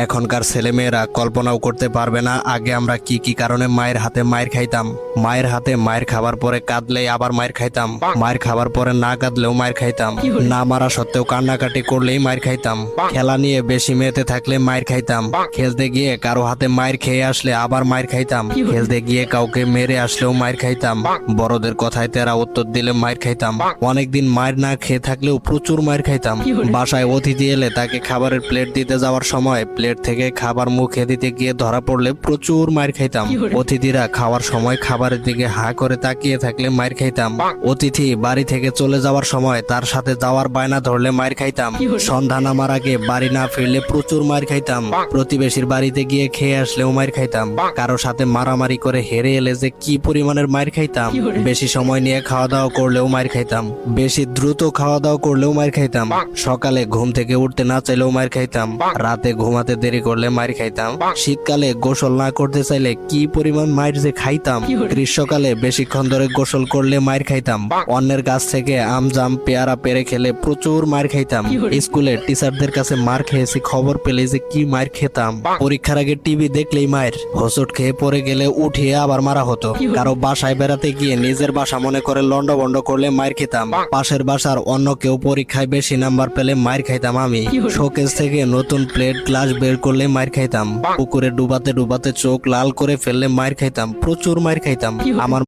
এখনকার ছেলেমেয়েরা কল্পনাও করতে পারবে না আগে আমরা কি কি কারণে মায়ের হাতে মায়ের খাইতাম। মায়ের হাতে মায়ের খাবার পরে কাঁদলে আবার মায়ের খাইতাম, মায়ের খাবার পরে না কাঁদলেও মায়ের খাইতাম, না মারা সত্ত্বেও কান্নাকাটি করলেই মায়ের খাইতাম, খেলা নিয়ে বেশি মেতে থাকলে মায়ের খাইতাম, খেলতে গিয়ে কারো হাতে মায়ের খেয়ে আসলে আবার মায়ের খাইতাম, খেলতে গিয়ে কাউকে মেরে আসলেও মায়ের খাইতাম, বড়দের কথায় তেরা উত্তর দিলে মায়ের খাইতাম, অনেকদিন মায়ের না খেয়ে থাকলেও প্রচুর মায়ের খাইতাম, বাসায় অতিথি এলে তাকে খাবারের প্লেট দিতে যাওয়ার সময় প্লেট থেকে খাবার মুখে দিতে গিয়ে ধরা পড়লে প্রচুর মায়ের খাইতাম, অতিথিরা খাওয়ার সময় খাবারের দিকে হা করে তাকিয়ে থাকলে মায়ের খাইতাম, অতিথি বাড়ি থেকে চলে যাওয়ার সময় তার সাথে যাওয়ার বায়না ধরলে মায়ের খাইতাম, সন্ধ্যা নামার আগে বাড়ি না ফিরলে প্রচুর মায়ের খাইতাম, প্রতিবেশীর বাড়িতে গিয়ে খেয়ে আসলেও মায়ের খাইতাম, কারো সাথে মারামারি করে হেরে এলে যে কি পরিমাণের মায়ের খাইতাম, বেশি সময় নিয়ে খাওয়া দাওয়া করলেও মায়ের খাইতাম, বেশি দ্রুত খাওয়া দাওয়া করলেও মায়ের খাইতাম, সকালে ঘুম থেকে উঠতে না চাইলেও মায়ের খাইতাম, রাতে ঘুমাতে দেরি করলে মায়ের খাইতাম, শীতকালে গোসল না করতে চাইলে কি পরিমাণ মায়ের যে খাইতাম, গ্রীষ্মকালে বেশিক্ষণ ধরে গোসল করলে মায়ের খাইতাম, অন্যের কাছ থেকে আম জাম পেয়ারা পেরে খেলে প্রচুর মায়ের খাইতাম, স্কুলে টিচারদের কাছে মার খেয়েছি খবর পেলে যে কি মায়ের খেতাম, পরীক্ষার আগে টিভি দেখলেই মায়ের, হোঁচট খেয়ে পড়ে গেলে উঠিয়ে আবার মারা হতো, কারো বাসায় বেড়াতে গিয়ে নিজের বাসা মনে করে লন্ডভন্ড করলে মায়ের খেতাম, পাশের বাসার অন্য কেউ পরীক্ষায় বেশি নাম্বার পেলে মায়ের খাইতাম আমি, শোকেস থেকে নতুন প্লেট গ্লাস বের করলে মায়ের খাইতাম, পুকুরে ডুবাতে ডুবাতে চোখ লাল করে ফেললে মায়ের খাইতাম, প্রচুর মায়ের খাইতাম। আমার